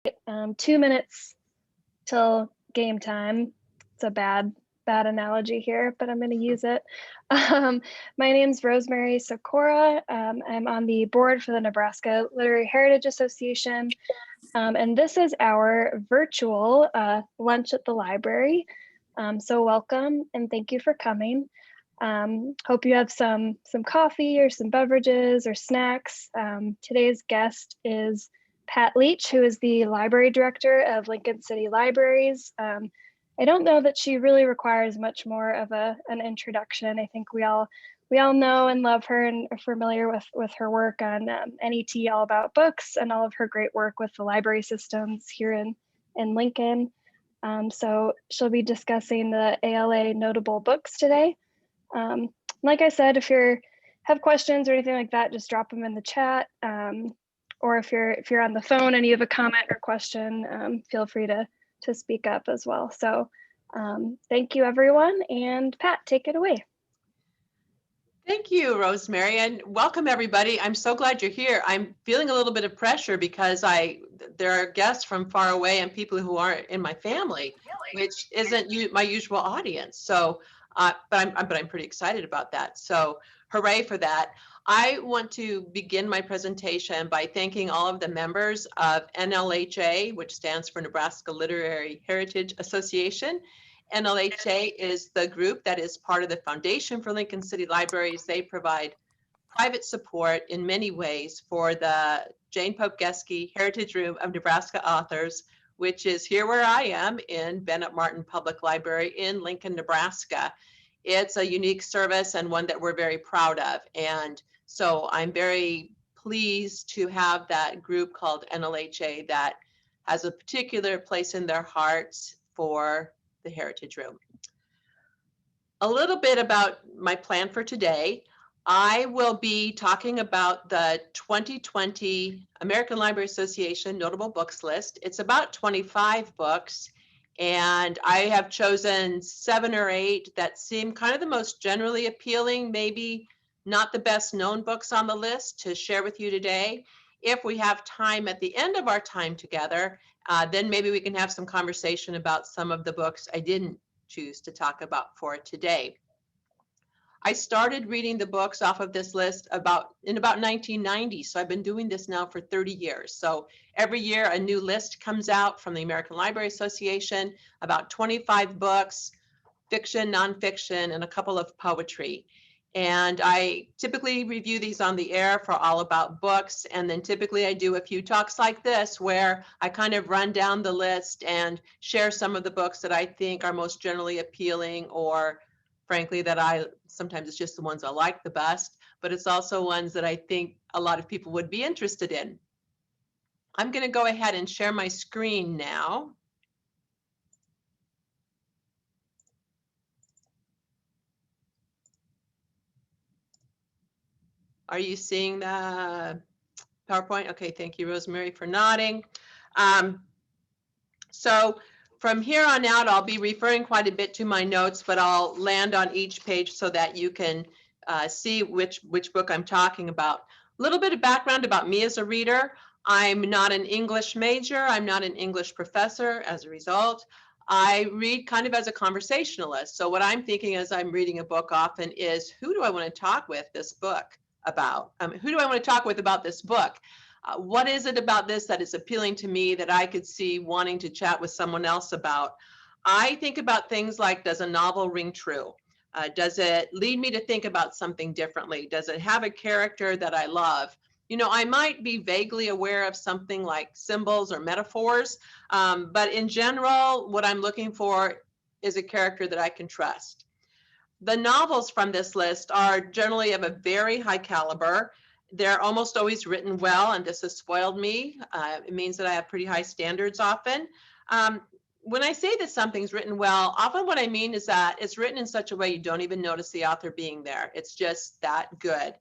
2 minutes till game time. It's a bad analogy here, but I'm going to use it. My name's Rosemary Sikora. I'm on the board for the Nebraska Literary Heritage Association. And this is our virtual lunch at the library. So welcome and thank you for coming. Hope you have some coffee or some beverages or snacks. Today's guest is Pat Leach, who is the library director of Lincoln City Libraries. I don't know that she really requires much more of an introduction. I think we all know and love her and are familiar with her work on NET All About Books and all of her great work with the library systems here in Lincoln. So she'll be discussing the ALA notable books today. Like I said, if you have questions or anything like that, just drop them in the chat. Or if you're on the phone and you have a comment or question, feel free to speak up as well. So thank you, everyone. And Pat, take it away. Thank you, Rosemary, and welcome everybody. I'm so glad you're here. I'm feeling a little bit of pressure because there are guests from far away and people who aren't in my family, which isn't my usual audience. So, but I'm pretty excited about that. So, hooray for that. I want to begin my presentation by thanking all of the members of NLHA, which stands for Nebraska Literary Heritage Association. NLHA is the group that is part of the Foundation for Lincoln City Libraries. They provide private support in many ways for the Jane Pope Geske Heritage Room of Nebraska Authors, which is here where I am in Bennett Martin Public Library in Lincoln, Nebraska. It's a unique service and one that we're very proud of. And so I'm very pleased to have that group called NLHA that has a particular place in their hearts for the Heritage Room. A little bit about my plan for today. I will be talking about the 2020 American Library Association Notable Books list. It's about 25 books, and I have chosen 7 or 8 that seem kind of the most generally appealing, maybe not the best known books on the list to share with you today. If we have time at the end of our time together, then maybe we can have some conversation about some of the books I didn't choose to talk about for today. I started reading the books off of this list in about 1990, so I've been doing this now for 30 years. So every year a new list comes out from the American Library Association, about 25 books, fiction, nonfiction, and a couple of poetry. And I typically review these on the air for All About Books. And then typically I do a few talks like this where I kind of run down the list and share some of the books that I think are most generally appealing, or frankly, sometimes it's just the ones I like the best, but it's also ones that I think a lot of people would be interested in. I'm going to go ahead and share my screen now. Are you seeing the PowerPoint? Okay, thank you, Rosemary, for nodding. So from here on out, I'll be referring quite a bit to my notes, but I'll land on each page so that you can see which book I'm talking about. A little bit of background about me as a reader. I'm not an English major. I'm not an English professor. As a result, I read kind of as a conversationalist. So what I'm thinking as I'm reading a book often is, who do I want to talk with this book about? Who do I want to talk with about this book? What is it about this that is appealing to me that I could see wanting to chat with someone else about? I think about things like, does a novel ring true? Does it lead me to think about something differently? Does it have a character that I love? You know, I might be vaguely aware of something like symbols or metaphors, but in general, what I'm looking for is a character that I can trust. The novels from this list are generally of a very high caliber. They're almost always written well, and this has spoiled me. It means that I have pretty high standards often. When I say that something's written well, often what I mean is that it's written in such a way you don't even notice the author being there. It's just that good.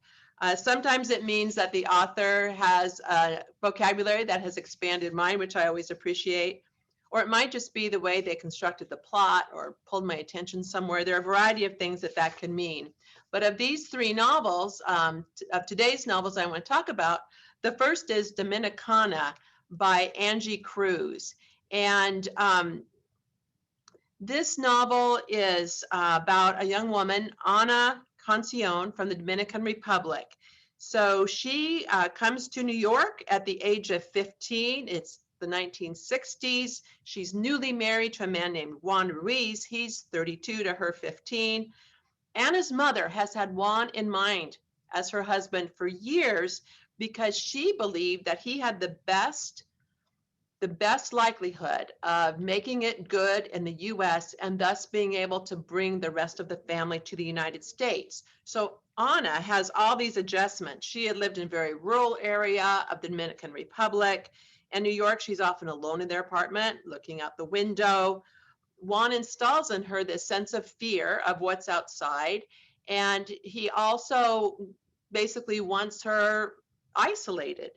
Sometimes it means that the author has a vocabulary that has expanded mine, which I always appreciate. Or it might just be the way they constructed the plot or pulled my attention somewhere. There are a variety of things that can mean. But of these 3 novels, of today's novels I want to talk about, the first is Dominicana by Angie Cruz. And this novel is about a young woman, Ana Concion, from the Dominican Republic. So she comes to New York at the age of 15. It's the 1960s. She's newly married to a man named Juan Ruiz. He's 32 to her 15. Anna's mother has had Juan in mind as her husband for years because she believed that he had the best likelihood of making it good in the US and thus being able to bring the rest of the family to the United States. So Anna has all these adjustments. She had lived in a very rural area of the Dominican Republic. In New York, she's often alone in their apartment, looking out the window. Juan installs in her this sense of fear of what's outside. And he also basically wants her isolated.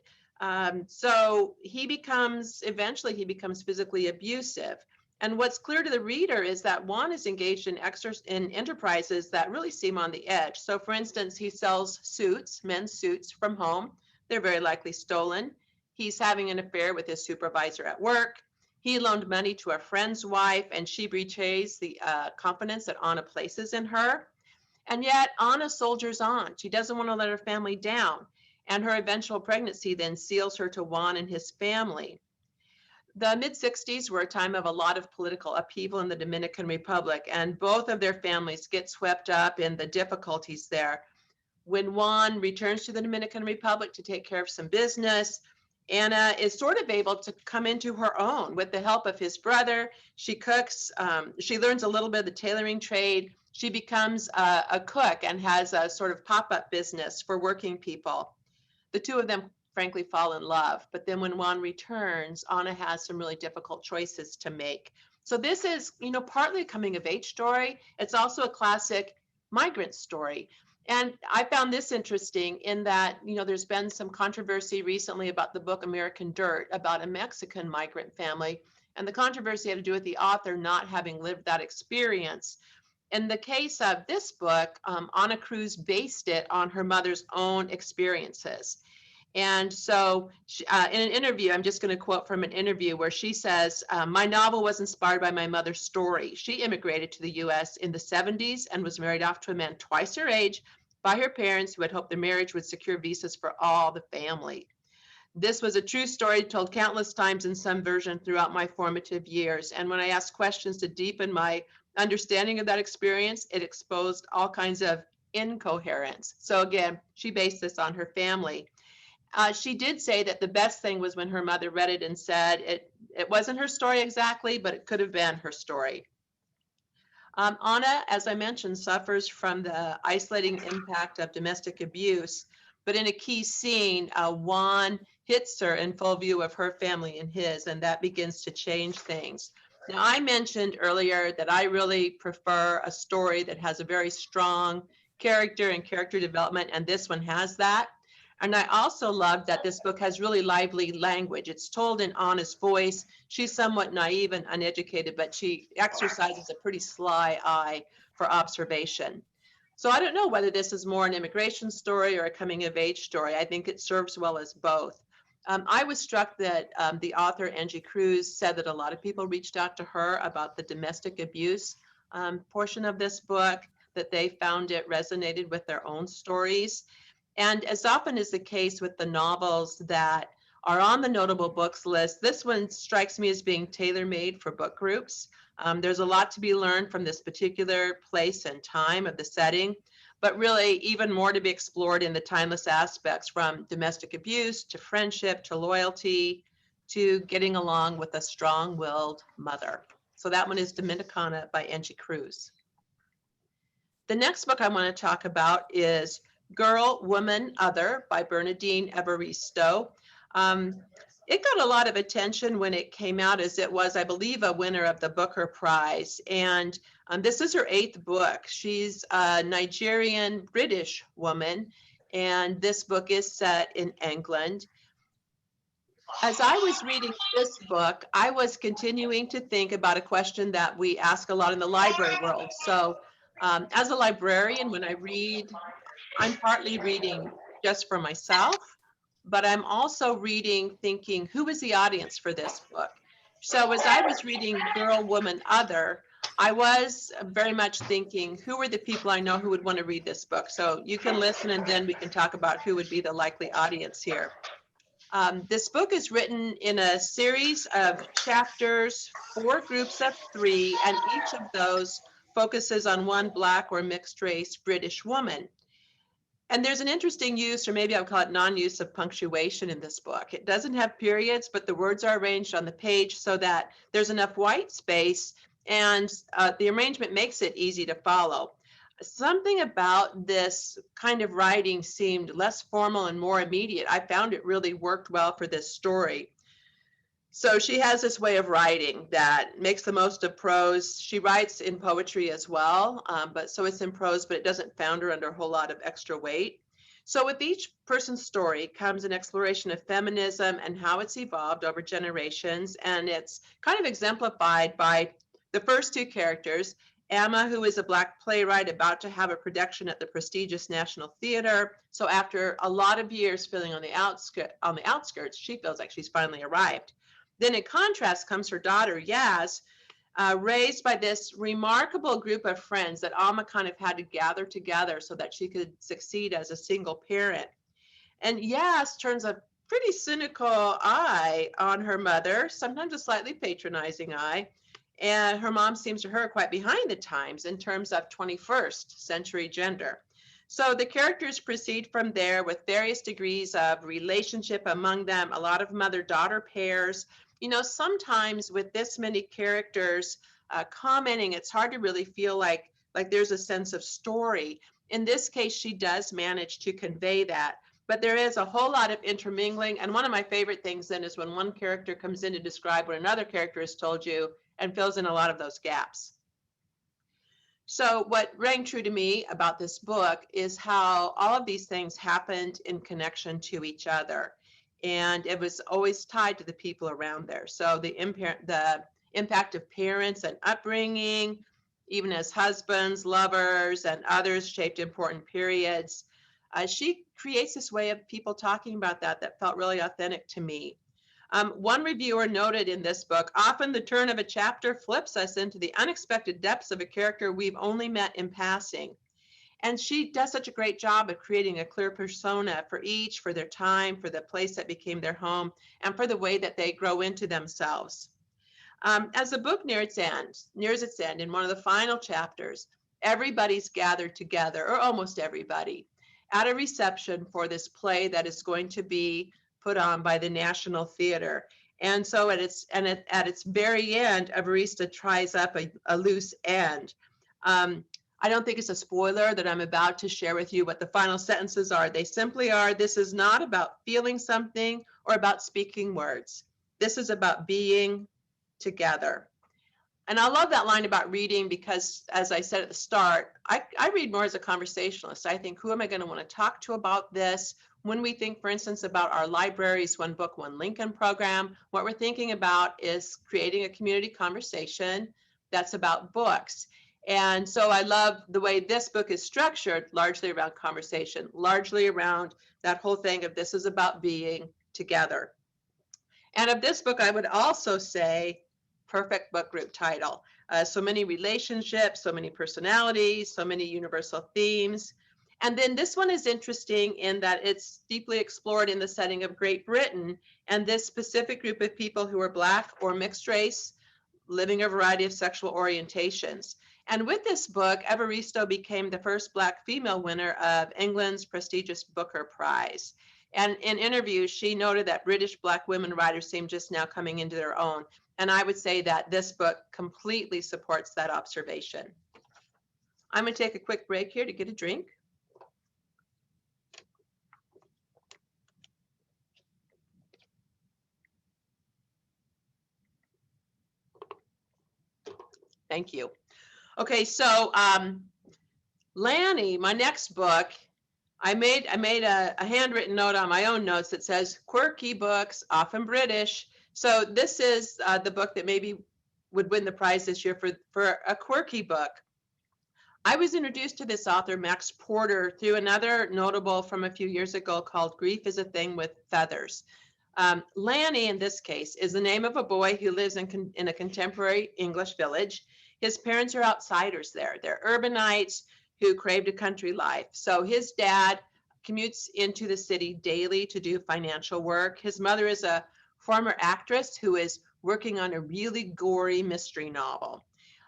So eventually he becomes physically abusive. And what's clear to the reader is that Juan is engaged in enterprises that really seem on the edge. So for instance, he sells suits, men's suits from home. They're very likely stolen. He's having an affair with his supervisor at work. He loaned money to a friend's wife, and she betrays the confidence that Anna places in her. And yet Anna soldiers on. She doesn't want to let her family down. And her eventual pregnancy then seals her to Juan and his family. The mid-60s were a time of a lot of political upheaval in the Dominican Republic, and both of their families get swept up in the difficulties there. When Juan returns to the Dominican Republic to take care of some business, Anna is sort of able to come into her own with the help of his brother. She cooks, she learns a little bit of the tailoring trade. She becomes a cook and has a sort of pop-up business for working people. The two of them frankly fall in love, but then when Juan returns, Anna has some really difficult choices to make. So this is, partly a coming of age story. It's also a classic migrant story. And I found this interesting in that, there's been some controversy recently about the book American Dirt about a Mexican migrant family. And the controversy had to do with the author not having lived that experience. In the case of this book, Ana Cruz based it on her mother's own experiences. And so in an interview, I'm just going to quote from an interview where she says, my novel was inspired by my mother's story. She immigrated to the US in the 70s and was married off to a man twice her age by her parents who had hoped their marriage would secure visas for all the family. This was a true story told countless times in some version throughout my formative years. And when I asked questions to deepen my understanding of that experience, it exposed all kinds of incoherence. So again, she based this on her family. She did say that the best thing was when her mother read it and said it wasn't her story exactly, but it could have been her story. Anna, as I mentioned, suffers from the isolating impact of domestic abuse, but in a key scene, Juan hits her in full view of her family and his, and that begins to change things. Now, I mentioned earlier that I really prefer a story that has a very strong character and character development, and this one has that. And I also love that this book has really lively language. It's told in Anna's voice. She's somewhat naive and uneducated, but she exercises a pretty sly eye for observation. So I don't know whether this is more an immigration story or a coming of age story. I think it serves well as both. I was struck that the author, Angie Cruz, said that a lot of people reached out to her about the domestic abuse portion of this book, that they found it resonated with their own stories. And as often is the case with the novels that are on the notable books list, this one strikes me as being tailor-made for book groups. There's a lot to be learned from this particular place and time of the setting, but really even more to be explored in the timeless aspects, from domestic abuse to friendship to loyalty to getting along with a strong-willed mother. So that one is Dominicana by Angie Cruz. The next book I want to talk about is Girl, Woman, Other by Bernadine Evaristo. It got a lot of attention when it came out, as it was, I believe, a winner of the Booker Prize. And this is her 8th book. She's a Nigerian British woman, and this book is set in England. As I was reading this book, I was continuing to think about a question that we ask a lot in the library world. So as a librarian, when I read, I'm partly reading just for myself, but I'm also reading thinking, who is the audience for this book? So as I was reading Girl, Woman, Other, I was very much thinking, who are the people I know who would want to read this book? So you can listen and then we can talk about who would be the likely audience here. This book is written in a series of chapters, 4 groups of 3, and each of those focuses on one Black or mixed race British woman. And there's an interesting use, or maybe I would call it non-use, of punctuation in this book. It doesn't have periods, but the words are arranged on the page so that there's enough white space, and the arrangement makes it easy to follow. Something about this kind of writing seemed less formal and more immediate. I found it really worked well for this story. So she has this way of writing that makes the most of prose. She writes in poetry as well, but so it's in prose, but it doesn't founder under a whole lot of extra weight. So with each person's story comes an exploration of feminism and how it's evolved over generations. And it's kind of exemplified by the first 2 characters, Emma, who is a Black playwright about to have a production at the prestigious National Theater. So after a lot of years feeling on the outskirts, she feels like she's finally arrived. Then in contrast comes her daughter, Yaz, raised by this remarkable group of friends that Alma kind of had to gather together so that she could succeed as a single parent. And Yaz turns a pretty cynical eye on her mother, sometimes a slightly patronizing eye. And her mom seems to her quite behind the times in terms of 21st century gender. So the characters proceed from there with various degrees of relationship among them, a lot of mother-daughter pairs. You know, sometimes with this many characters commenting, it's hard to really feel like there's a sense of story. In this case, she does manage to convey that, but there is a whole lot of intermingling. And one of my favorite things then is when one character comes in to describe what another character has told you and fills in a lot of those gaps. So what rang true to me about this book is how all of these things happened in connection to each other. And it was always tied to the people around there. So the impact of parents and upbringing, even as husbands, lovers, and others shaped important periods. She creates this way of people talking about that felt really authentic to me. One reviewer noted in this book, often the turn of a chapter flips us into the unexpected depths of a character we've only met in passing. And she does such a great job of creating a clear persona for each, for their time, for the place that became their home, and for the way that they grow into themselves. As the book nears its end, in one of the final chapters, everybody's gathered together, or almost everybody, at a reception for this play that is going to be put on by the National Theater. And so at its very end, Evarista tries up a loose end. I don't think it's a spoiler that I'm about to share with you what the final sentences are. They simply are, this is not about feeling something or about speaking words. This is about being together. And I love that line about reading because, as I said at the start, I read more as a conversationalist. I think, who am I going to want to talk to about this? When we think, for instance, about our libraries, One Book, One Lincoln program, what we're thinking about is creating a community conversation that's about books. And so I love the way this book is structured, largely around conversation, largely around that whole thing of this is about being together. And of this book, I would also say, perfect book group title. So many relationships, so many personalities, so many universal themes. And then this one is interesting in that it's deeply explored in the setting of Great Britain and this specific group of people who are Black or mixed race, living a variety of sexual orientations. And with this book, Evaristo became the first Black female winner of England's prestigious Booker Prize. And in interviews, she noted that British Black women writers seem just now coming into their own. And I would say that this book completely supports that observation. I'm going to take a quick break here to get a drink. Thank you. Okay, so Lanny, my next book, I made a handwritten note on my own notes that says quirky books, often British. So this is the book that maybe would win the prize this year for a quirky book. I was introduced to this author, Max Porter, through another notable from a few years ago called Grief is a Thing with Feathers. Lanny, in this case, is the name of a boy who lives in a contemporary English village. His parents are outsiders there. They're urbanites who craved a country life. So his dad commutes into the city daily to do financial work. His mother is a former actress who is working on a really gory mystery novel.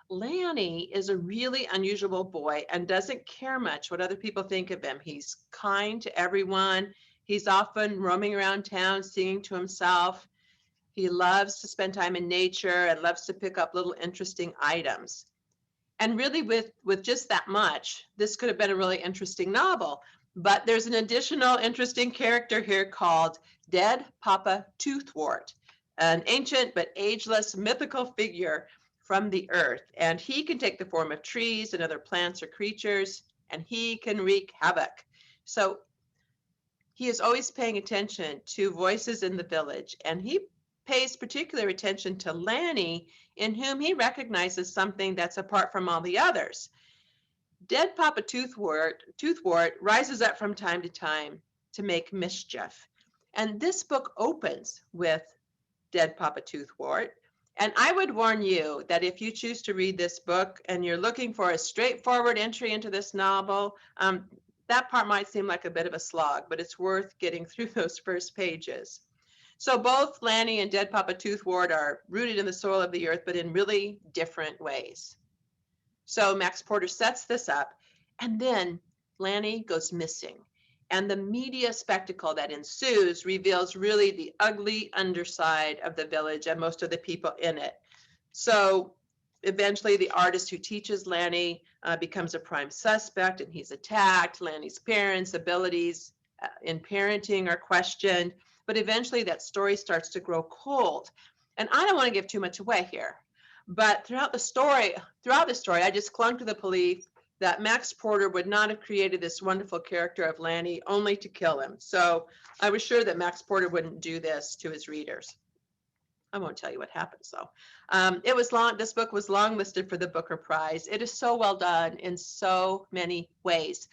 Lanny is a really unusual boy and doesn't care much what other people think of him. He's kind to everyone. He's often roaming around town singing to himself. He loves to spend time in nature and loves to pick up little interesting items. And really, with just that much, this could have been a really interesting novel. But there's an additional interesting character here called Dead Papa Toothwort, an ancient but ageless mythical figure from the earth. And he can take the form of trees and other plants or creatures, and he can wreak havoc. So he is always paying attention to voices in the village, and he pays particular attention to Lanny, in whom he recognizes something that's apart from all the others. Dead Papa Toothwort rises up from time to make mischief. And this book opens with Dead Papa Toothwort. And I would warn you that if you choose to read this book and you're looking for a straightforward entry into this novel, that part might seem like a bit of a slog, but it's worth getting through those first pages. So both Lanny and Dead Papa Toothwort are rooted in the soil of the earth, but in really different ways. So Max Porter sets this up, and then Lanny goes missing. And the media spectacle that ensues reveals really the ugly underside of the village and most of the people in it. So eventually the artist who teaches Lanny becomes a prime suspect, and he's attacked. Lanny's parents' abilities in parenting are questioned, but eventually that story starts to grow cold. And I don't want to give too much away here, but throughout the story, I just clung to the belief that Max Porter would not have created this wonderful character of Lanny only to kill him. So I was sure that Max Porter wouldn't do this to his readers. I won't tell you what happens though. This book was long listed for the Booker Prize. It is so well done in so many ways.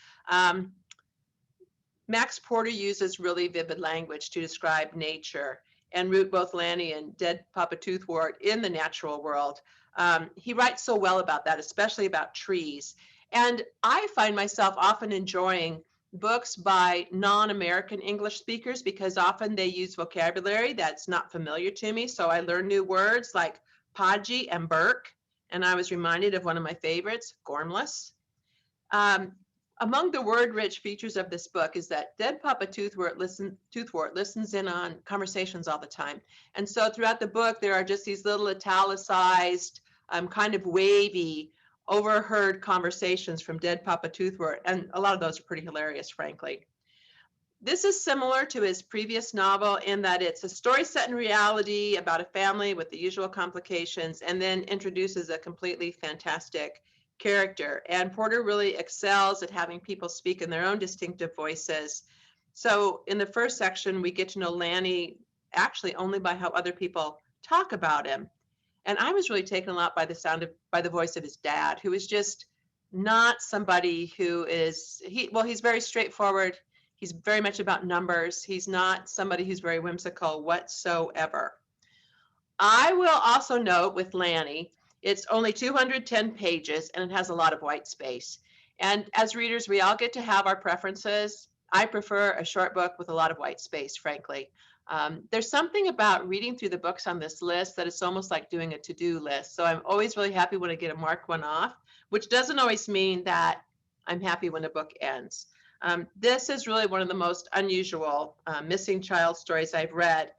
Max Porter uses really vivid language to describe nature and root both Lanny and Dead Papa Toothwort in the natural world. He writes so well about that, especially about trees. And I find myself often enjoying books by non-American English speakers because often they use vocabulary that's not familiar to me. So I learn new words like podgy and Burke. And I was reminded of one of my favorites, gormless. Among the word-rich features of this book is that Dead Papa Toothwort listens in on conversations all the time. And so throughout the book, there are just these little italicized, kind of wavy, overheard conversations from Dead Papa Toothwort. And a lot of those are pretty hilarious, frankly. This is similar to his previous novel in that it's a story set in reality about a family with the usual complications, and then introduces a completely fantastic character. And Porter really excels at having people speak in their own distinctive voices. So in the first section, we get to know Lanny actually only by how other people talk about him. And I was really taken a lot by the voice of his dad, who is just not somebody who is, he's very straightforward. He's very much about numbers. He's not somebody who's very whimsical whatsoever. I will also note with Lanny, it's only 210 pages and it has a lot of white space. And as readers, we all get to have our preferences. I prefer a short book with a lot of white space, frankly. There's something about reading through the books on this list that it's almost like doing a to-do list. So I'm always really happy when I get to mark one off, which doesn't always mean that I'm happy when a book ends. This is really one of the most unusual missing child stories I've read.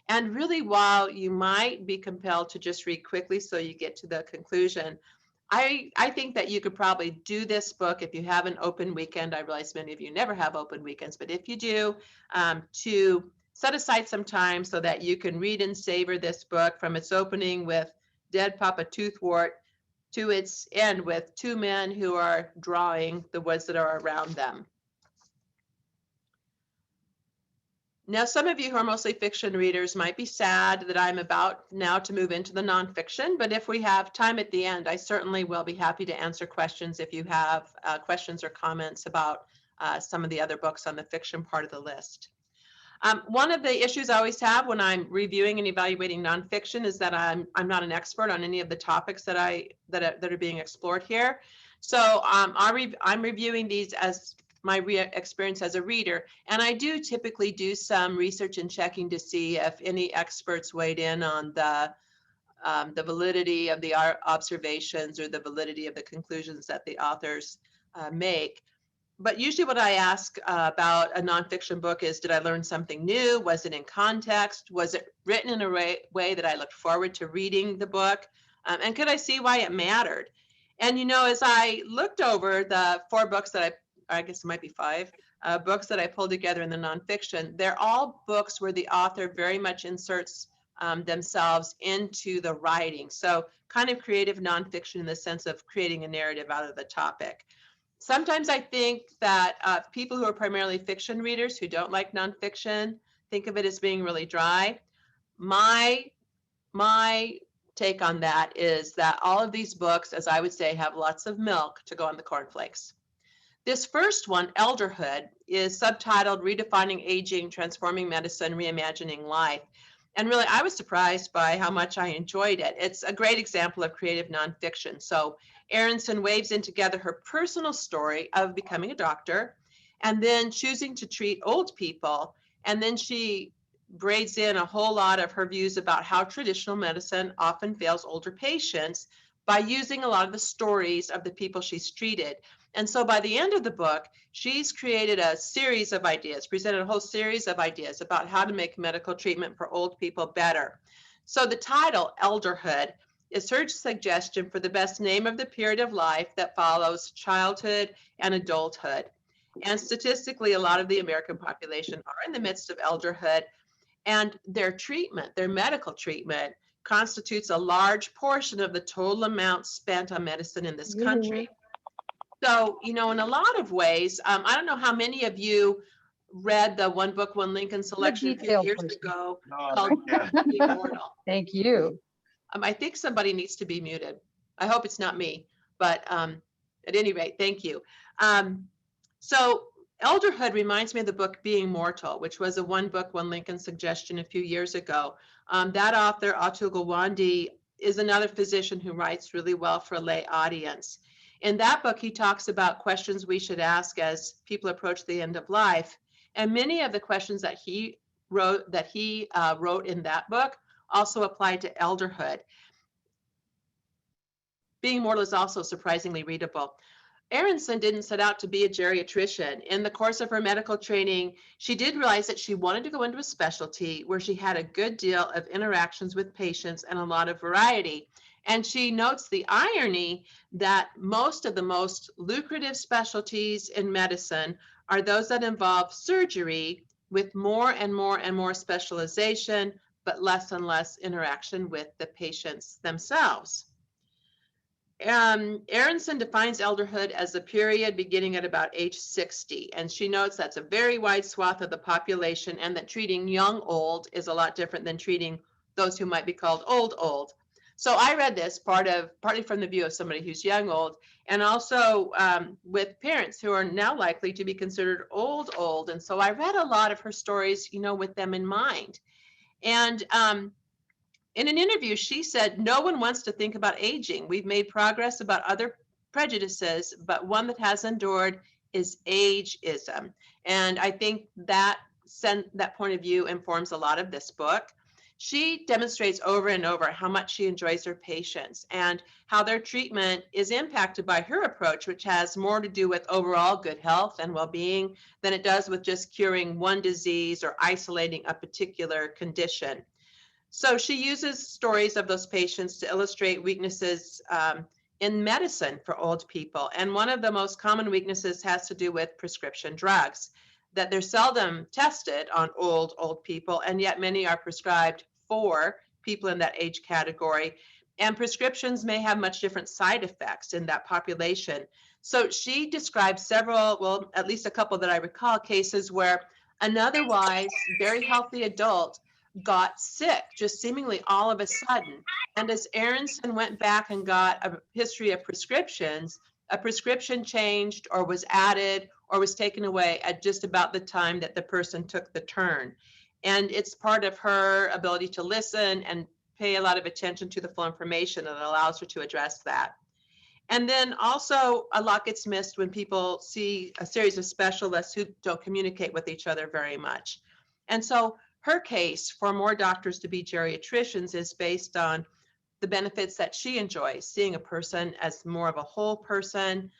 And really, while you might be compelled to just read quickly so you get to the conclusion, I think that you could probably do this book if you have an open weekend. I realize many of you never have open weekends, but if you do, to set aside some time so that you can read and savor this book from its opening with Dead Papa Toothwort to its end with two men who are drawing the woods that are around them. Now, some of you who are mostly fiction readers might be sad that I'm about now to move into the nonfiction, but if we have time at the end, I certainly will be happy to answer questions if you have questions or comments about some of the other books on the fiction part of the list. One of the issues I always have when I'm reviewing and evaluating nonfiction is that I'm not an expert on any of the topics that are being explored here. So I'm reviewing these as my experience as a reader, and I do typically do some research and checking to see if any experts weighed in on the validity of the observations or the validity of the conclusions that the authors make. But usually what I ask about a nonfiction book is, did I learn something new? Was it in context? Was it written in a way that I looked forward to reading the book? And could I see why it mattered? And, as I looked over the 4 books I guess it might be 5 books that I pulled together in the nonfiction, they're all books where the author very much inserts themselves into the writing. So kind of creative nonfiction in the sense of creating a narrative out of the topic. Sometimes I think that people who are primarily fiction readers who don't like nonfiction think of it as being really dry. My my take on that is that all of these books, as I would say, have lots of milk to go on the cornflakes. This first one, Elderhood, is subtitled Redefining Aging, Transforming Medicine, Reimagining Life. And really, I was surprised by how much I enjoyed it. It's a great example of creative nonfiction. So Aronson waves in together her personal story of becoming a doctor and then choosing to treat old people. And then she braids in a whole lot of her views about how traditional medicine often fails older patients by using a lot of the stories of the people she's treated. And so by the end of the book, she's created a series of ideas, presented a whole series of ideas about how to make medical treatment for old people better. So the title, Elderhood, is her suggestion for the best name of the period of life that follows childhood and adulthood. And statistically, a lot of the American population are in the midst of elderhood, and their treatment, their medical treatment, constitutes a large portion of the total amount spent on medicine in this country. So, in a lot of ways, I don't know how many of you read the One Book, One Lincoln selection a few years ago called Immortal. Thank you. I think somebody needs to be muted. I hope it's not me, but at any rate, thank you. So Elderhood reminds me of the book Being Mortal, which was a One Book, One Lincoln suggestion a few years ago. That author, Atul Gawande, is another physician who writes really well for a lay audience. In that book, he talks about questions we should ask as people approach the end of life. And many of the questions that he wrote in that book also apply to elderhood. Being Mortal is also surprisingly readable. Aronson didn't set out to be a geriatrician. In the course of her medical training, she did realize that she wanted to go into a specialty where she had a good deal of interactions with patients and a lot of variety. And she notes the irony that most of the most lucrative specialties in medicine are those that involve surgery with more and more and more specialization, but less and less interaction with the patients themselves. Aronson defines elderhood as a period beginning at about age 60, and she notes that's a very wide swath of the population, and that treating young old is a lot different than treating those who might be called old. So I read this partly from the view of somebody who's young old, and also with parents who are now likely to be considered old. And so I read a lot of her stories, with them in mind. And in an interview, she said, "No one wants to think about aging. We've made progress about other prejudices, but one that has endured is ageism." And I think that point of view informs a lot of this book. She demonstrates over and over how much she enjoys her patients and how their treatment is impacted by her approach, which has more to do with overall good health and well-being than it does with just curing one disease or isolating a particular condition. So she uses stories of those patients to illustrate weaknesses in medicine for old people. And one of the most common weaknesses has to do with prescription drugs, that they're seldom tested on old people, and yet many are prescribed for people in that age category. And prescriptions may have much different side effects in that population. So she describes several, well, at least a couple that I recall, cases where An otherwise very healthy adult got sick just seemingly all of a sudden. And as Aronson went back and got a history of prescriptions, a prescription changed or was added or was taken away at just about the time that the person took the turn. And it's part of her ability to listen and pay a lot of attention to the full information that allows her to address that. And then also, a lot gets missed when people see a series of specialists who don't communicate with each other very much. And so, her case for more doctors to be geriatricians is based on the benefits that she enjoys, seeing a person as more of a whole person,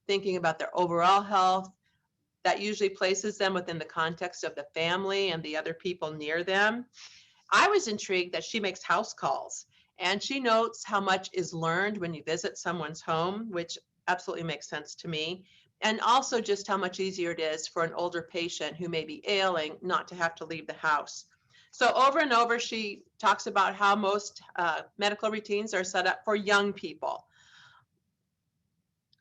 thinking about their overall health. That usually places them within the context of the family and the other people near them. I was intrigued that she makes house calls and she notes how much is learned when you visit someone's home, which absolutely makes sense to me. And also just how much easier it is for an older patient who may be ailing not to have to leave the house. So over and over, she talks about how most medical routines are set up for young people.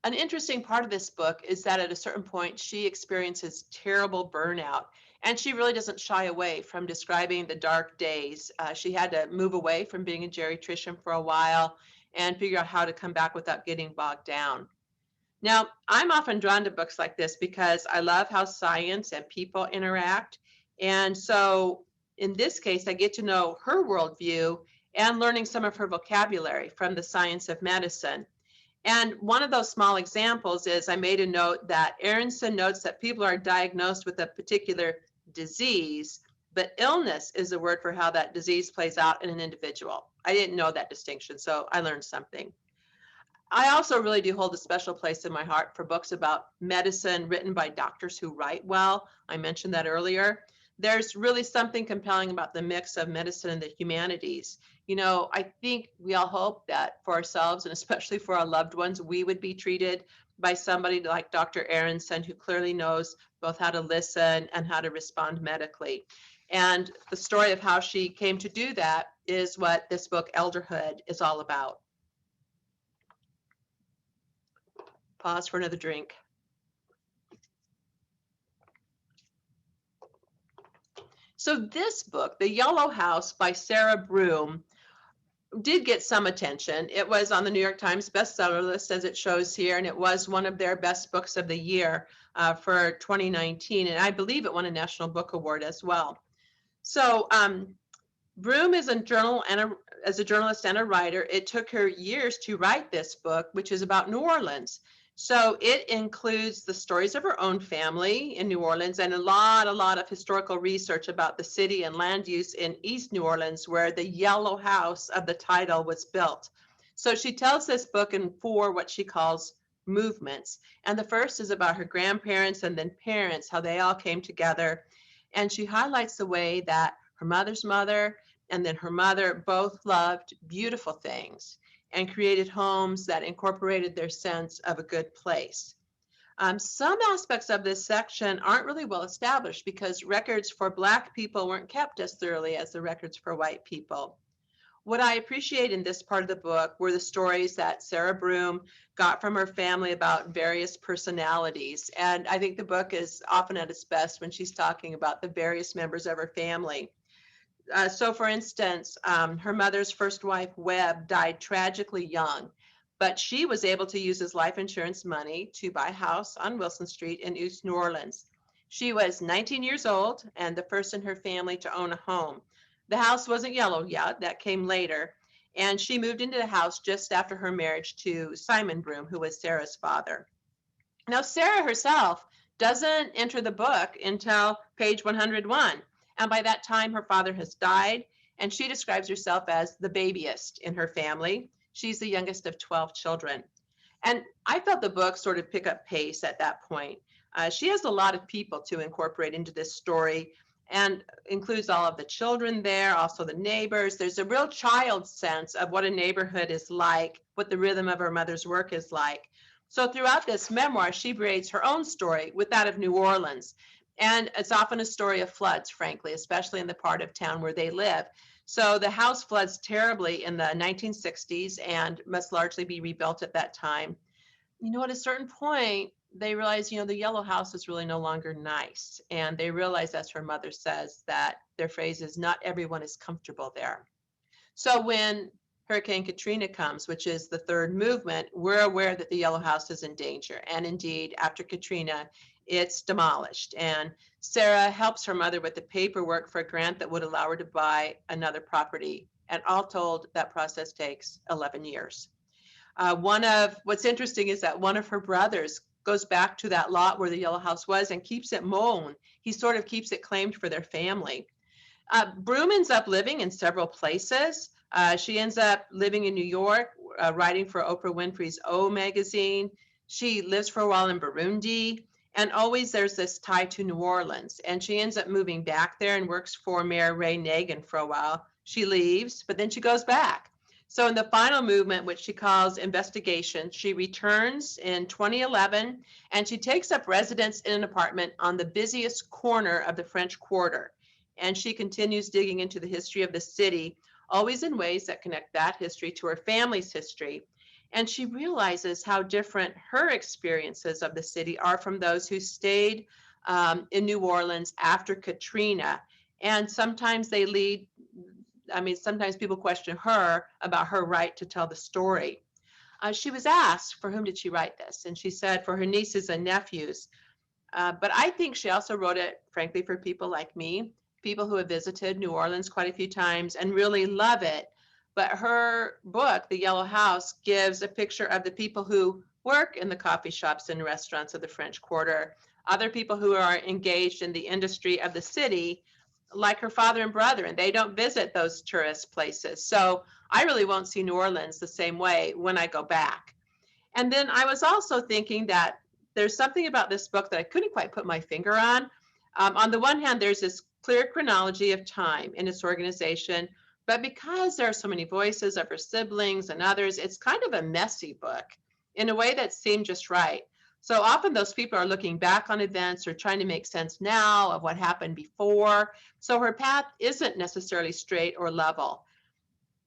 An interesting part of this book is that at a certain point, she experiences terrible burnout, and she really doesn't shy away from describing the dark days. She had to move away from being a geriatrician for a while and figure out how to come back without getting bogged down. Now, I'm often drawn to books like this because I love how science and people interact. And so in this case, I get to know her worldview and learning some of her vocabulary from the science of medicine. And one of those small examples is I made a note that Aronson notes that people are diagnosed with a particular disease, but illness is a word for how that disease plays out in an individual. I didn't know that distinction, so I learned something. I also really do hold a special place in my heart for books about medicine written by doctors who write well. I mentioned that earlier. There's really something compelling about the mix of medicine and the humanities. You know, I think we all hope that for ourselves and especially for our loved ones, we would be treated by somebody like Dr. Aronson, who clearly knows both how to listen and how to respond medically. And the story of how she came to do that is what this book, Elderhood, is all about. Pause for another drink. So this book, The Yellow House by Sarah Broom, did get some attention. It was on the New York Times bestseller list, as it shows here, and it was one of their best books of the year for 2019. And I believe it won a National Book Award as well. So Broom is as a journalist and a writer. It took her years to write this book, which is about New Orleans. So it includes the stories of her own family in New Orleans and a lot of historical research about the city and land use in East New Orleans, where the Yellow House of the title was built. So she tells this book in four what she calls movements. And the first is about her grandparents and then parents, how they all came together. And she highlights the way that her mother's mother and then her mother both loved beautiful things and created homes that incorporated their sense of a good place. Some aspects of this section aren't really well established because records for Black people weren't kept as thoroughly as the records for white people. What I appreciate in this part of the book were the stories that Sarah Broom got from her family about various personalities. And I think the book is often at its best when she's talking about the various members of her family. So for instance, her mother's first wife, Webb, died tragically young, but she was able to use his life insurance money to buy a house on Wilson Street in East New Orleans. She was 19 years old and the first in her family to own a home. The house wasn't yellow yet, that came later. And she moved into the house just after her marriage to Simon Broom, who was Sarah's father. Now, Sarah herself doesn't enter the book until page 101. And by that time, her father has died, and she describes herself as the babyest in her family. She's the youngest of 12 children. And I felt the book sort of pick up pace at that point. She has a lot of people to incorporate into this story and includes all of the children there, also the neighbors. There's a real child sense of what a neighborhood is like, what the rhythm of her mother's work is like. So throughout this memoir, she braids her own story with that of New Orleans. And it's often a story of floods, frankly, especially in the part of town where they live. So the house floods terribly in the 1960s and must largely be rebuilt at that time. You know, at a certain point, they realize, the yellow house is really no longer nice. And they realize, as her mother says, that their phrase is, not everyone is comfortable there. So when Hurricane Katrina comes, which is the third movement, we're aware that the yellow house is in danger. And indeed, after Katrina, it's demolished. And Sarah helps her mother with the paperwork for a grant that would allow her to buy another property. And all told, that process takes 11 years. What's interesting is that one of her brothers goes back to that lot where the yellow house was and keeps it mown. He sort of keeps it claimed for their family. Broom ends up living in several places. She ends up living in New York, writing for Oprah Winfrey's O magazine. She lives for a while in Burundi, and always there's this tie to New Orleans. And she ends up moving back there and works for Mayor Ray Nagin for a while. She leaves, but then she goes back. So in the final movement, which she calls Investigation, she returns in 2011, and she takes up residence in an apartment on the busiest corner of the French Quarter. And she continues digging into the history of the city, always in ways that connect that history to her family's history. And she realizes how different her experiences of the city are from those who stayed in New Orleans after Katrina. And sometimes sometimes people question her about her right to tell the story. She was asked, for whom did she write this? And she said, for her nieces and nephews. But I think she also wrote it, frankly, for people like me, people who have visited New Orleans quite a few times and really love it. But her book, The Yellow House, gives a picture of the people who work in the coffee shops and restaurants of the French Quarter, other people who are engaged in the industry of the city, like her father and brother, and they don't visit those tourist places. So I really won't see New Orleans the same way when I go back. And then I was also thinking that there's something about this book that I couldn't quite put my finger on. On the one hand, there's this clear chronology of time in its organization, but because there are so many voices of her siblings and others, it's kind of a messy book in a way that seemed just right. So often those people are looking back on events or trying to make sense now of what happened before. So her path isn't necessarily straight or level.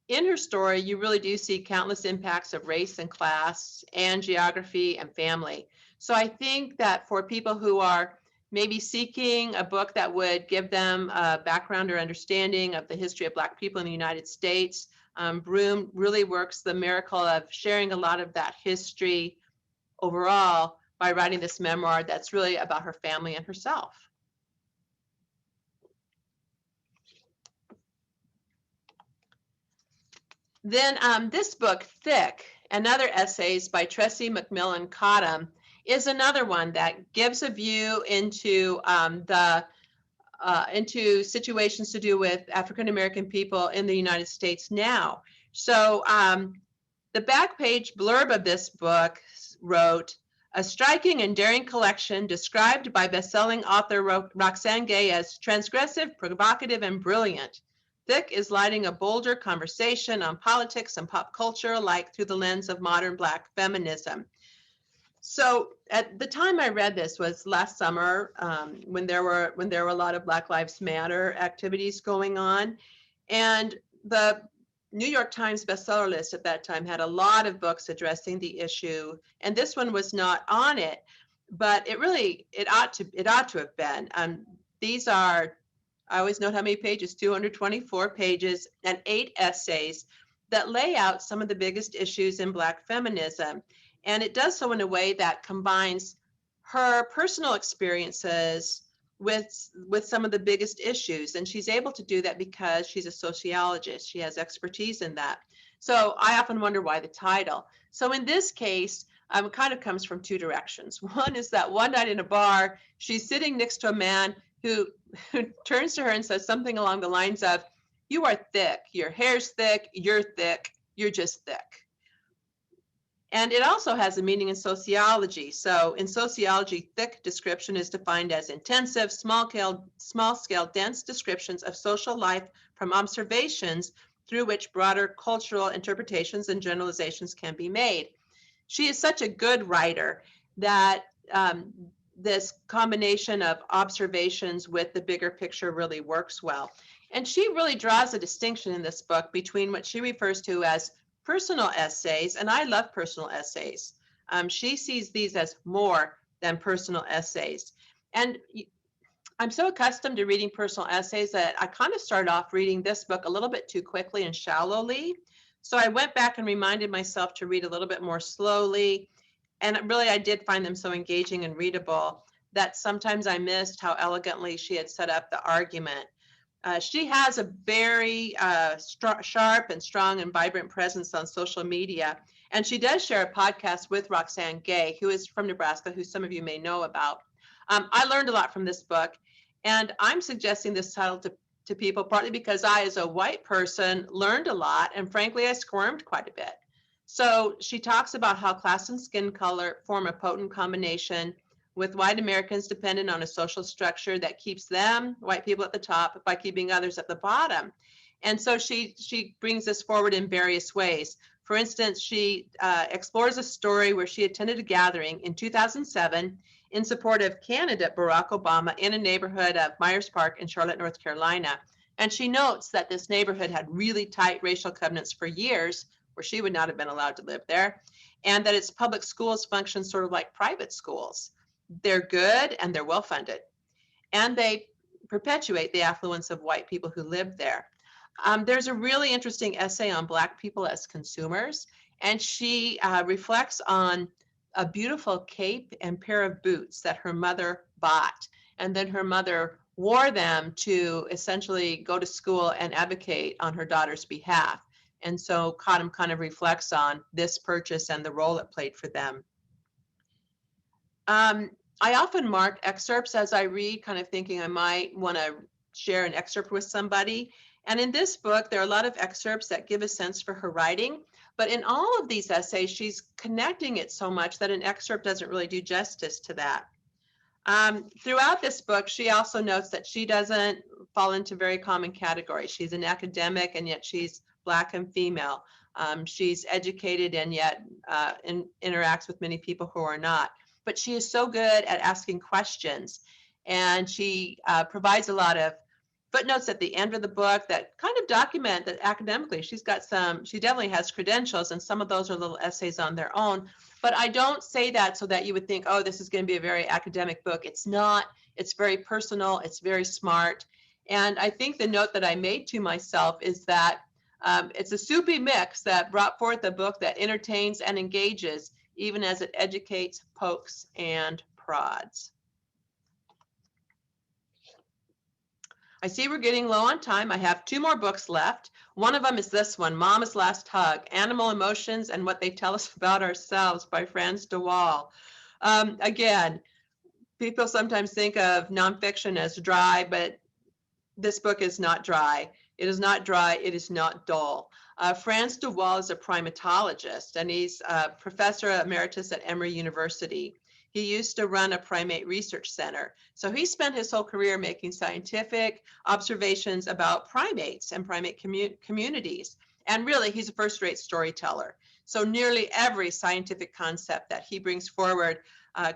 In her story, you really do see countless impacts of race and class and geography and family. So I think that for people who are maybe seeking a book that would give them a background or understanding of the history of Black people in the United States, Broom really works the miracle of sharing a lot of that history overall by writing this memoir that's really about her family and herself. Then this book, Thick, Another Essays by Tressie McMillan Cottom, is another one that gives a view into into situations to do with African American people in the United States now. So the back page blurb of this book wrote, a striking and daring collection described by best-selling author Roxane Gay as transgressive, provocative, and brilliant. Thick is lighting a bolder conversation on politics and pop culture alike through the lens of modern Black feminism. So at the time I read this was last summer, when there were a lot of Black Lives Matter activities going on, and the New York Times bestseller list at that time had a lot of books addressing the issue, and this one was not on it, but it ought to have been. These are, I always note how many pages, 224 pages and 8 essays that lay out some of the biggest issues in Black feminism. And it does so in a way that combines her personal experiences with some of the biggest issues. And she's able to do that because she's a sociologist. She has expertise in that. So I often wonder why the title. So in this case, it kind of comes from two directions. One is that one night in a bar, she's sitting next to a man who turns to her and says something along the lines of, you are thick, your hair's thick, you're just thick. And it also has a meaning in sociology. So in sociology, thick description is defined as intensive, small-scale, dense descriptions of social life from observations through which broader cultural interpretations and generalizations can be made. She is such a good writer that this combination of observations with the bigger picture really works well. And she really draws a distinction in this book between what she refers to as personal essays, and I love personal essays. She sees these as more than personal essays. And I'm so accustomed to reading personal essays that I kind of started off reading this book a little bit too quickly and shallowly. So I went back and reminded myself to read a little bit more slowly. And really, I did find them so engaging and readable that sometimes I missed how elegantly she had set up the argument. She has a very sharp and strong and vibrant presence on social media. And she does share a podcast with Roxane Gay, who is from Nebraska, who some of you may know about. I learned a lot from this book. And I'm suggesting this title to people partly because I, as a white person, learned a lot. And frankly, I squirmed quite a bit. So she talks about how class and skin color form a potent combination, with white Americans dependent on a social structure that keeps them, white people, at the top by keeping others at the bottom. And so she brings this forward in various ways. For instance, she explores a story where she attended a gathering in 2007 in support of candidate Barack Obama in a neighborhood of Myers Park in Charlotte, North Carolina. And she notes that this neighborhood had really tight racial covenants for years, where she would not have been allowed to live there, and that its public schools function sort of like private schools. They're good and they're well funded, and they perpetuate the affluence of white people who live there. There's a really interesting essay on Black people as consumers, and she reflects on a beautiful cape and pair of boots that her mother bought, and then her mother wore them to essentially go to school and advocate on her daughter's behalf. And so Cottam kind of reflects on this purchase and the role it played for them. I often mark excerpts as I read, kind of thinking I might want to share an excerpt with somebody. And in this book, there are a lot of excerpts that give a sense for her writing. But in all of these essays, she's connecting it so much that an excerpt doesn't really do justice to that. Throughout this book, she also notes that she doesn't fall into very common categories. She's an academic, and yet she's Black and female. She's educated, and yet interacts with many people who are not. But she is so good at asking questions, and she provides a lot of footnotes at the end of the book that kind of document that academically she definitely has credentials, and some of those are little essays on their own. But I don't say that so that you would think, oh, this is going to be a very academic book. It's not. It's very personal. It's very smart. And I think the note that I made to myself is that it's a soupy mix that brought forth a book that entertains and engages, even as it educates, pokes, and prods. I see we're getting low on time. I have 2 more books left. One of them is this one, Mama's Last Hug, Animal Emotions and What They Tell Us About Ourselves by Frans de Waal. Again, people sometimes think of nonfiction as dry, but this book is not dry. It is not dry. It is not dull. Frans de Waal is a primatologist, and he's a professor emeritus at Emory University. He used to run a primate research center. So he spent his whole career making scientific observations about primates and primate communities. And really, he's a first-rate storyteller. So nearly every scientific concept that he brings forward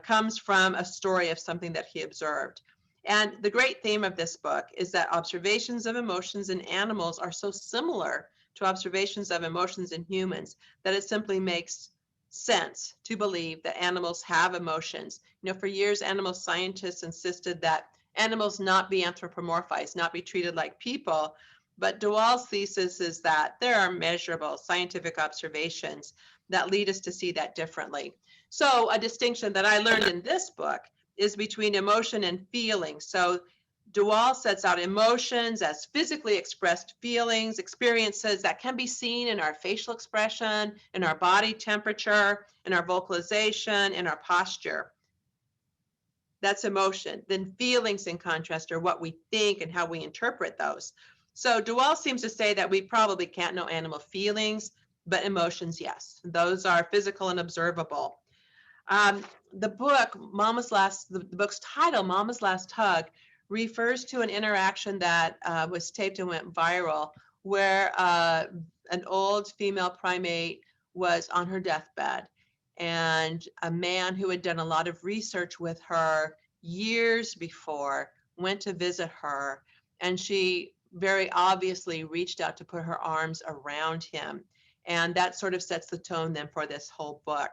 comes from a story of something that he observed. And the great theme of this book is that observations of emotions in animals are so similar to observations of emotions in humans that it simply makes sense to believe that animals have emotions. You know, for years, animal scientists insisted that animals not be anthropomorphized, not be treated like people. But de Waal's thesis is that there are measurable scientific observations that lead us to see that differently. So a distinction that I learned in this book is between emotion and feeling. So de Waal sets out emotions as physically expressed feelings, experiences that can be seen in our facial expression, in our body temperature, in our vocalization, in our posture. That's emotion. Then feelings, in contrast, are what we think and how we interpret those. So de Waal seems to say that we probably can't know animal feelings, but emotions, yes. Those are physical and observable. The book's title, Mama's Last Hug, refers to an interaction that was taped and went viral, where an old female primate was on her deathbed, and a man who had done a lot of research with her years before went to visit her, and she very obviously reached out to put her arms around him. And that sort of sets the tone then for this whole book.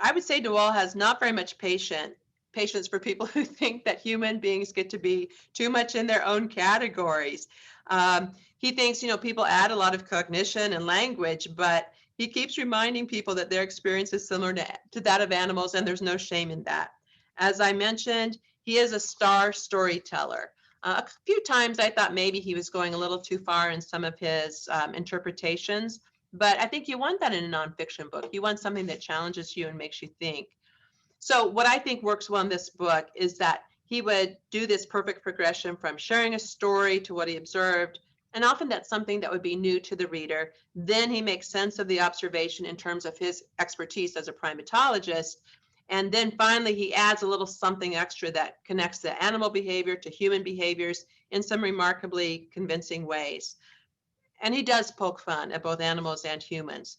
I would say DeWall has not very much patience for people who think that human beings get to be too much in their own categories. He thinks, people add a lot of cognition and language, but he keeps reminding people that their experience is similar to that of animals, and there's no shame in that. As I mentioned, he is a star storyteller. A few times I thought maybe he was going a little too far in some of his interpretations, but I think you want that in a nonfiction book. You want something that challenges you and makes you think. So what I think works well in this book is that he would do this perfect progression from sharing a story to what he observed. And often that's something that would be new to the reader. Then he makes sense of the observation in terms of his expertise as a primatologist. And then finally, he adds a little something extra that connects the animal behavior to human behaviors in some remarkably convincing ways. And he does poke fun at both animals and humans.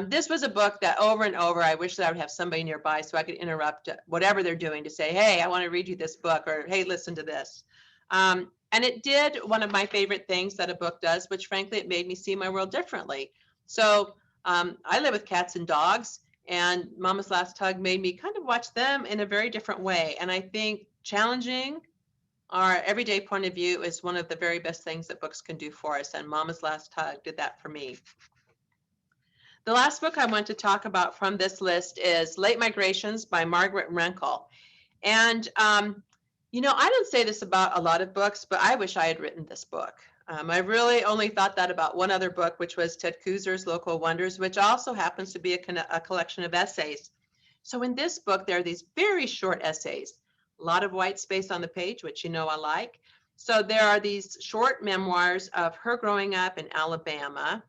This was a book that over and over, I wish that I would have somebody nearby so I could interrupt whatever they're doing to say, hey, I want to read you this book, or hey, listen to this. And it did one of my favorite things that a book does, which frankly, it made me see my world differently. So I live with cats and dogs, and Mama's Last Hug made me kind of watch them in a very different way. And I think challenging our everyday point of view is one of the very best things that books can do for us. And Mama's Last Hug did that for me. The last book I want to talk about from this list is Late Migrations by Margaret Renkl. And, I don't say this about a lot of books, but I wish I had written this book. I really only thought that about one other book, which was Ted Kooser's Local Wonders, which also happens to be a collection of essays. So in this book, there are these very short essays, a lot of white space on the page, which I like. So there are these short memoirs of her growing up in Alabama,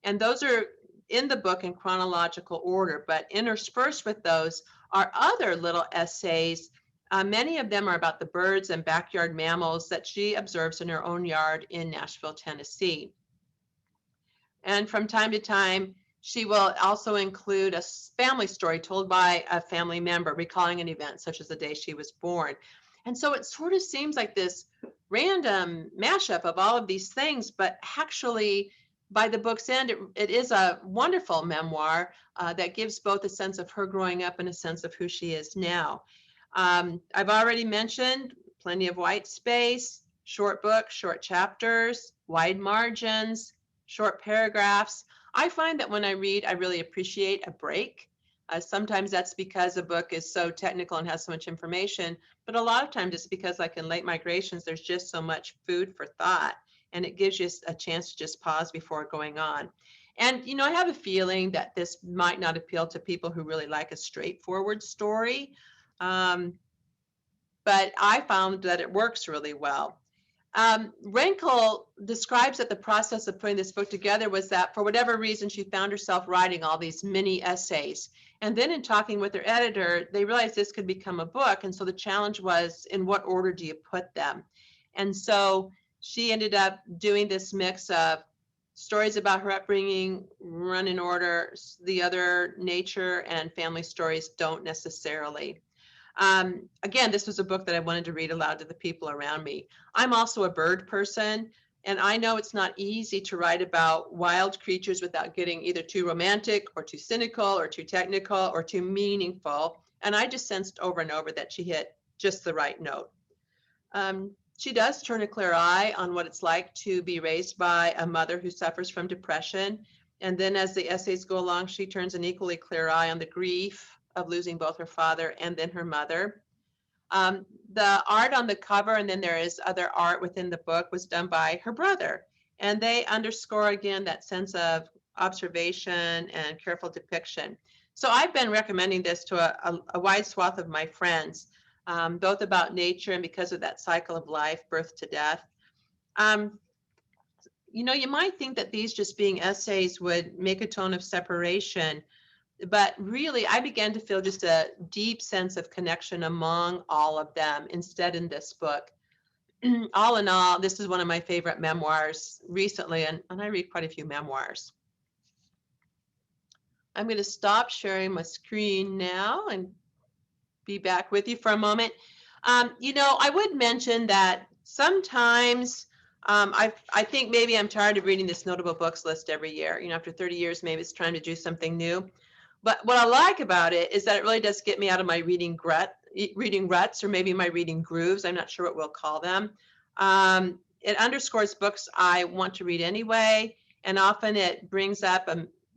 and those are in the book in chronological order, but interspersed with those are other little essays. Many of them are about the birds and backyard mammals that she observes in her own yard in Nashville, Tennessee. And from time to time, she will also include a family story told by a family member recalling an event, such as the day she was born. And so it sort of seems like this random mashup of all of these things, but actually, by the book's end, it is a wonderful memoir that gives both a sense of her growing up and a sense of who she is now. I've already mentioned plenty of white space, short books, short chapters, wide margins, short paragraphs. I find that when I read, I really appreciate a break. Sometimes that's because a book is so technical and has so much information, but a lot of times it's because, like in Late Migrations, there's just so much food for thought, and it gives you a chance to just pause before going on. And, I have a feeling that this might not appeal to people who really like a straightforward story, but I found that it works really well. Renkel describes that the process of putting this book together was that for whatever reason, she found herself writing all these mini essays. And then in talking with her editor, they realized this could become a book. And so the challenge was, in what order do you put them? And so she ended up doing this mix of stories about her upbringing, run in order, the other nature and family stories don't necessarily. Again, this was a book that I wanted to read aloud to the people around me. I'm also a bird person, and I know it's not easy to write about wild creatures without getting either too romantic or too cynical or too technical or too meaningful. And I just sensed over and over that she hit just the right note. She does turn a clear eye on what it's like to be raised by a mother who suffers from depression. And then as the essays go along, she turns an equally clear eye on the grief of losing both her father and then her mother. The art on the cover, and then there is other art within the book, was done by her brother. And they underscore again that sense of observation and careful depiction. So I've been recommending this to a wide swath of my friends, both about nature and because of that cycle of life, birth to death. You might think that these just being essays would make a tone of separation, but really I began to feel just a deep sense of connection among all of them instead in this book. All in all, this is one of my favorite memoirs recently, and I read quite a few memoirs. I'm going to stop sharing my screen now and be back with you for a moment. I would mention that sometimes I think maybe I'm tired of reading this notable books list every year. After 30 years, maybe it's time to do something new. But what I like about it is that it really does get me out of my reading ruts, or maybe my reading grooves. I'm not sure what we'll call them. It underscores books I want to read anyway, and often it brings up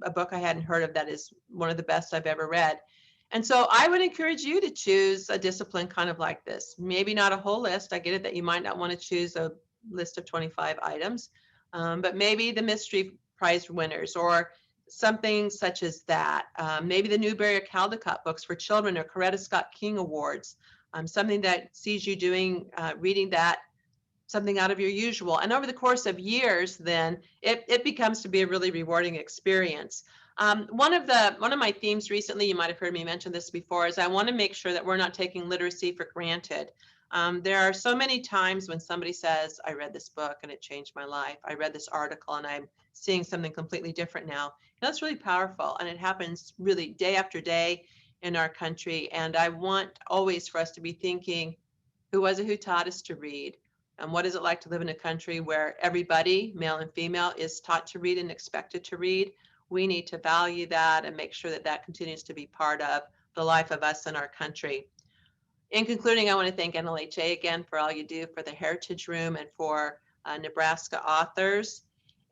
a book I hadn't heard of that is one of the best I've ever read. And so I would encourage you to choose a discipline kind of like this. Maybe not a whole list. I get it that you might not want to choose a list of 25 items, but maybe the mystery prize winners or something such as that. Maybe the Newbery or Caldecott books for children or Coretta Scott King Awards, something that sees you doing, reading that, something out of your usual. And over the course of years, then it becomes to be a really rewarding experience. One of my themes recently, you might have heard me mention this before, is I want to make sure that we're not taking literacy for granted. There are so many times when somebody says, I read this book and it changed my life. I read this article and I'm seeing something completely different now. That's really powerful, and it happens really day after day in our country. And I want always for us to be thinking, who was it who taught us to read? And what is it like to live in a country where everybody, male and female, is taught to read and expected to read? We need to value that and make sure that that continues to be part of the life of us in our country. In concluding, I want to thank NLHA again for all you do for the Heritage Room and for Nebraska authors.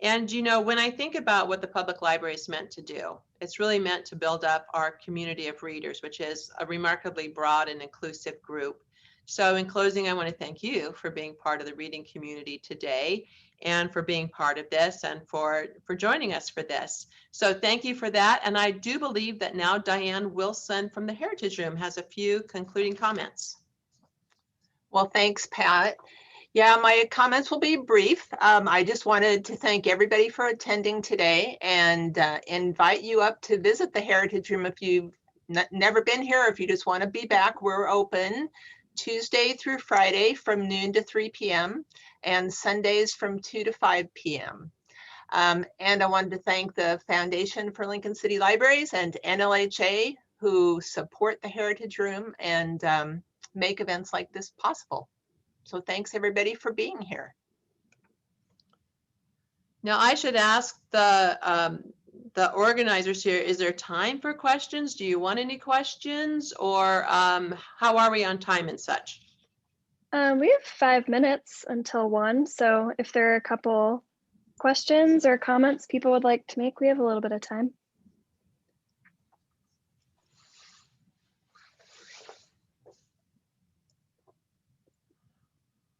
And, you know, when I think about what the public library is meant to do, it's really meant to build up our community of readers, which is a remarkably broad and inclusive group. So in closing, I want to thank you for being part of the reading community today and for being part of this and for joining us for this. So thank you for that. And I do believe that now Diane Wilson from the Heritage Room has a few concluding comments. Well, thanks, Pat. Yeah, my comments will be brief. I just wanted to thank everybody for attending today and invite you up to visit the Heritage Room if you've never been here, if you just want to be back. We're open Tuesday through Friday from noon to 3 p.m. and Sundays from 2 to 5 p.m. And I wanted to thank the Foundation for Lincoln City Libraries and NLHA who support the Heritage Room and make events like this possible. So thanks everybody for being here. Now I should ask the organizers here, is there time for questions? Do you want any questions, or how are we on time and such? We have 5 minutes until 1. So if there are a couple questions or comments people would like to make, we have a little bit of time.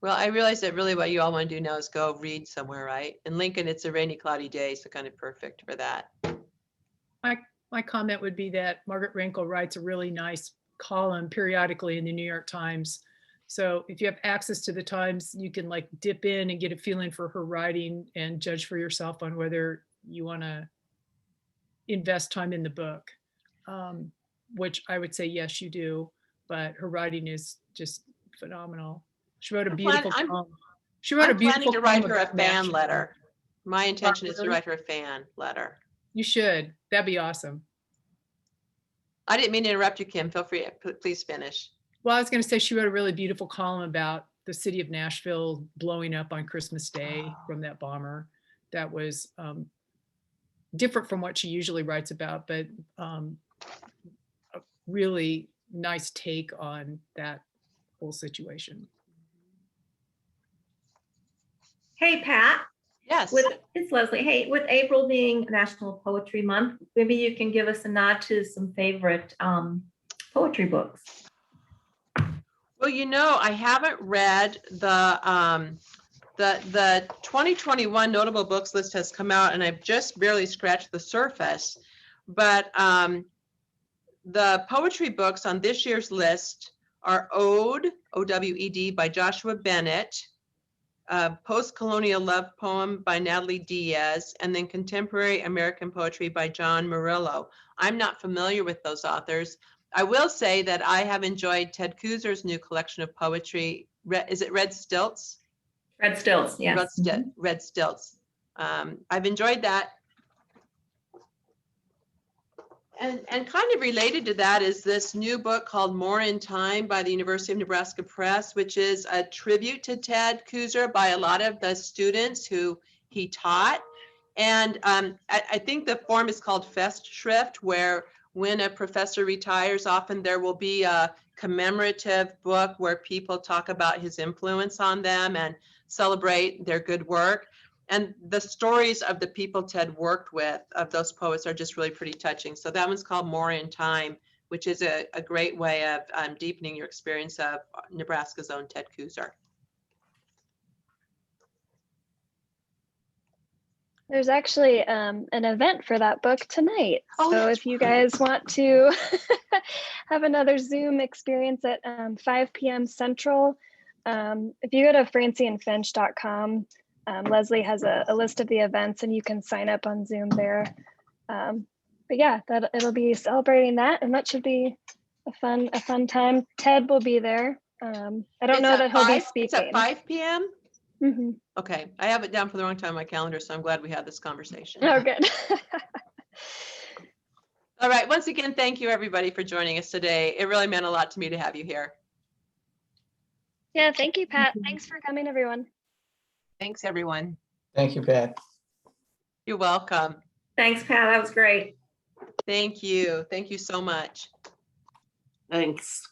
Well, I realize that really what you all want to do now is go read somewhere, right? In Lincoln, it's a rainy, cloudy day, so kind of perfect for that. My comment would be that Margaret Rankle writes a really nice column periodically in the New York Times. So if you have access to the Times, you can like dip in and get a feeling for her writing and judge for yourself on whether you want to invest time in the book, which I would say, yes, you do. But her writing is just phenomenal. She wrote a beautiful column. She wrote a beautiful column. I'm planning to write her a fan letter. My intention is to write her a fan letter. You should. That'd be awesome. I didn't mean to interrupt you, Kim. Feel free. Please finish. Well, I was going to say she wrote a really beautiful column about the city of Nashville blowing up on Christmas Day from that bomber. That was different from what she usually writes about, but a really nice take on that whole situation. Hey, Pat. Yes. It's Leslie. Hey, with April being National Poetry Month, maybe you can give us a nod to some favorite poetry books. Well, you know, I haven't read the 2021 notable books list has come out, and I've just barely scratched the surface. But the poetry books on this year's list are Ode, O-W-E-D, by Joshua Bennett, Post-Colonial Love Poem by Natalie Diaz, and then Contemporary American Poetry by John Murillo. I'm not familiar with those authors. I will say that I have enjoyed Ted Kuzer's new collection of poetry. Is it Red Stilts? Red Stilts, yes. Red Stilts. I've enjoyed that. And kind of related to that is this new book called More in Time by the University of Nebraska Press, which is a tribute to Ted Kuzer by a lot of the students who he taught. And I think the form is called Festschrift, where when a professor retires, often there will be a commemorative book where people talk about his influence on them and celebrate their good work. And the stories of the people Ted worked with, of those poets, are just really pretty touching. So that one's called More in Time, which is a great way of deepening your experience of Nebraska's own Ted Kooser. There's actually an event for that book tonight. Oh, So that's if you guys want to have another Zoom experience at 5 p.m. Central, if you go to francieandfinch.com, Leslie has a list of the events and you can sign up on Zoom there. But yeah, it'll be celebrating that, and that should be a fun time. Ted will be there. I don't know that he'll be speaking. It's at 5 p.m.? Mm-hmm. Okay, I have it down for the wrong time on my calendar, so I'm glad we had this conversation. Oh, good. All right, once again, thank you everybody for joining us today. It really meant a lot to me to have you here. Yeah, thank you, Pat. Thanks for coming, everyone. Thanks, everyone. Thank you, Pat. You're welcome. Thanks, Pat. That was great. Thank you. Thank you so much. Thanks.